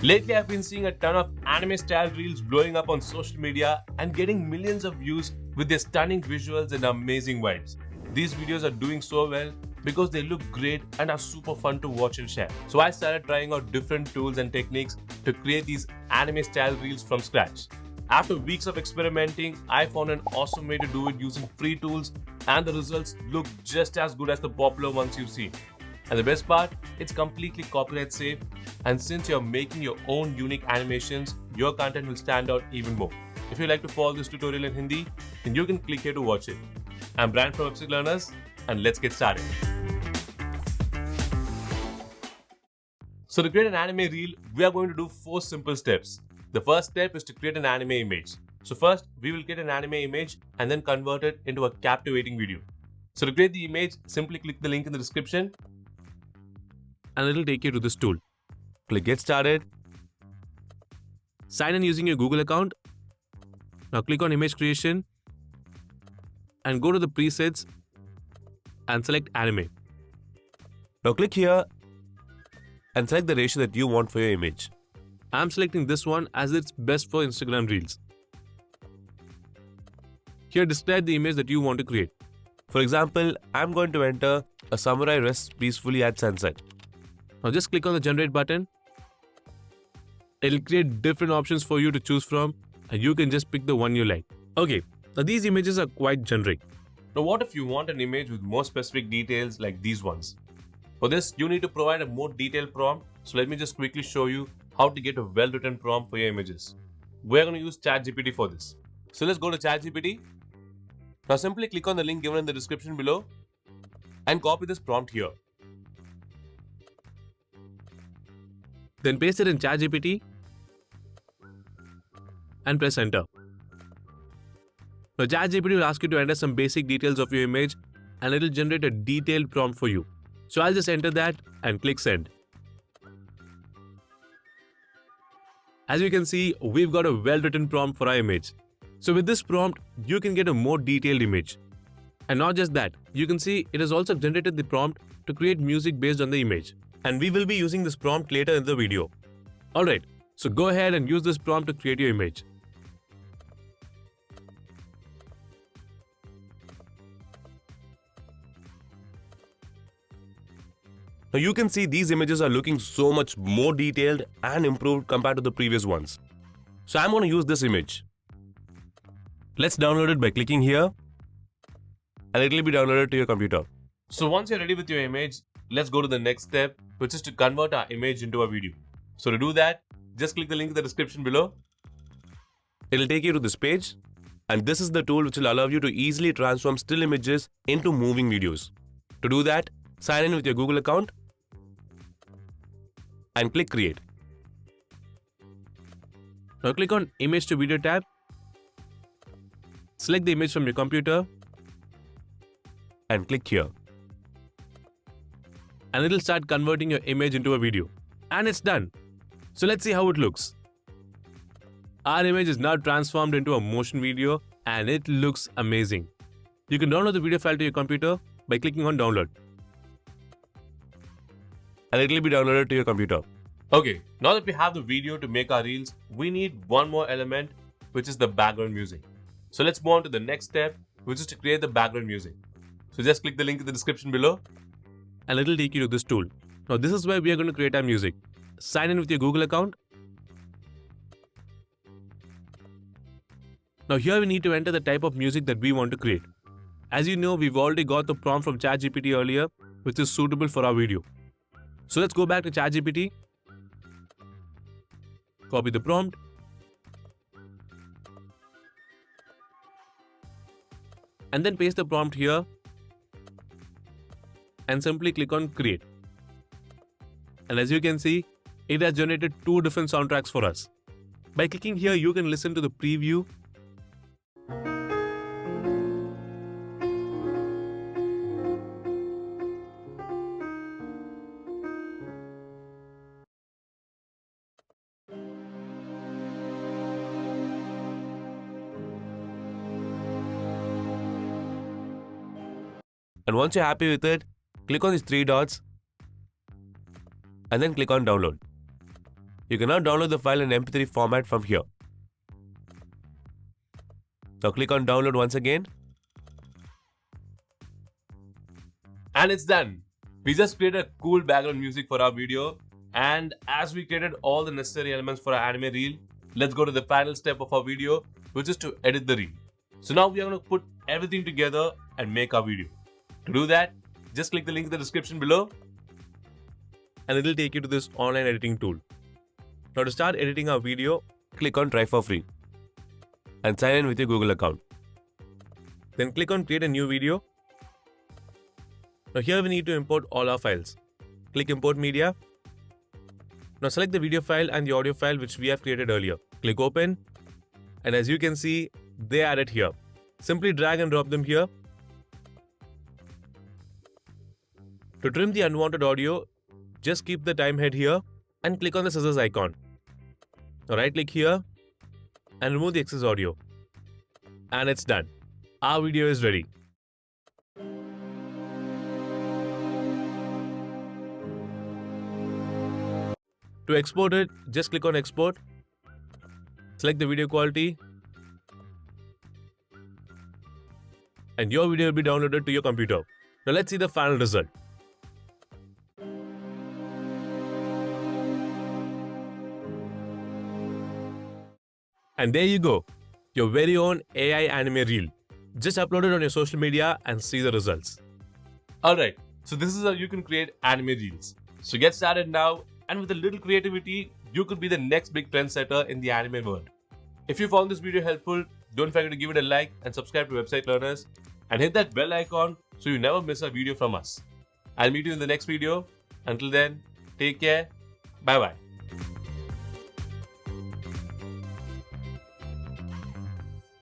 Lately, I've been seeing a ton of anime style reels blowing up on social media and getting millions of views with their stunning visuals and amazing vibes. These videos are doing so well because they look great and are super fun to watch and share. So I started trying out different tools and techniques to create these anime style reels from scratch. After weeks of experimenting, I found an awesome way to do it using free tools, and the results look just as good as the popular ones you've seen. And the best part, it's completely copyright safe, and since you're making your own unique animations, your content will stand out even more. If you'd like to follow this tutorial in Hindi, then you can click here to watch it. I'm Brian from Website Learners, and let's get started. So to create an anime reel, we are going to do 4 simple steps. The first step is to create an anime image. So first, we will get an anime image and then convert it into a captivating video. So to create the image, simply click the link in the description and it will take you to this tool. Click Get Started. Sign in using your Google account. Now click on Image Creation and go to the presets and select Anime. Now click here and select the ratio that you want for your image. I'm selecting this one as it's best for Instagram Reels. Here describe the image that you want to create. For example, I'm going to enter a samurai rests peacefully at sunset. Now just click on the generate button. It'll create different options for you to choose from and you can just pick the one you like. Okay, now these images are quite generic. Now what if you want an image with more specific details like these ones? For this, you need to provide a more detailed prompt. So let me just quickly show you how to get a well-written prompt for your images. We're going to use ChatGPT for this. So let's go to ChatGPT. Now simply click on the link given in the description below and copy this prompt here. Then paste it in ChatGPT and press enter. Now ChatGPT will ask you to enter some basic details of your image and it will generate a detailed prompt for you. So I'll just enter that and click send. As you can see, we've got a well-written prompt for our image. So with this prompt, you can get a more detailed image. And not just that, you can see it has also generated the prompt to create music based on the image. And we will be using this prompt later in the video. Alright, so go ahead and use this prompt to create your image. Now you can see these images are looking so much more detailed and improved compared to the previous ones. So I'm going to use this image. Let's download it by clicking here and it will be downloaded to your computer. So once you're ready with your image, let's go to the next step, which is to convert our image into a video. So to do that, just click the link in the description below. It will take you to this page and this is the tool which will allow you to easily transform still images into moving videos. To do that, sign in with your Google account and click Create. Now click on Image to Video tab. Select the image from your computer and click here. And it'll start converting your image into a video. And it's done. So let's see how it looks. Our image is now transformed into a motion video and it looks amazing. You can download the video file to your computer by clicking on Download. And it will be downloaded to your computer. Okay, now that we have the video to make our reels, we need one more element, which is the background music. So let's move on to the next step, which is to create the background music. So just click the link in the description below and it will take you to this tool. Now this is where we are going to create our music. Sign in with your Google account. Now here we need to enter the type of music that we want to create. As you know, we've already got the prompt from ChatGPT earlier, which is suitable for our video. So let's go back to ChatGPT, copy the prompt, and then paste the prompt here and simply click on Create. And as you can see, it has generated 2 different soundtracks for us. By clicking here, you can listen to the preview . And once you're happy with it, click on these 3 dots and then click on download. You can now download the file in MP3 format from here. Now click on download once again. And it's done. We just created a cool background music for our video. And as we created all the necessary elements for our anime reel, let's go to the final step of our video, which is to edit the reel. So now we are going to put everything together and make our video. To do that, just click the link in the description below and it will take you to this online editing tool. Now to start editing our video, click on try for free and sign in with your Google account. Then click on create a new video. Now here we need to import all our files. Click import media. Now select the video file and the audio file which we have created earlier. Click open and as you can see, they are added here. Simply drag and drop them here. To trim the unwanted audio, just keep the time head here and click on the scissors icon. Now right click here and remove the excess audio. And it's done. Our video is ready. To export it, just click on export. Select the video quality. And your video will be downloaded to your computer. Now let's see the final result. And there you go, your very own AI anime reel. Just upload it on your social media and see the results. Alright, so this is how you can create anime reels. So get started now, and with a little creativity, you could be the next big trendsetter in the anime world. If you found this video helpful, don't forget to give it a like and subscribe to Website Learners and hit that bell icon so you never miss a video from us. I'll meet you in the next video. Until then, take care. Bye bye.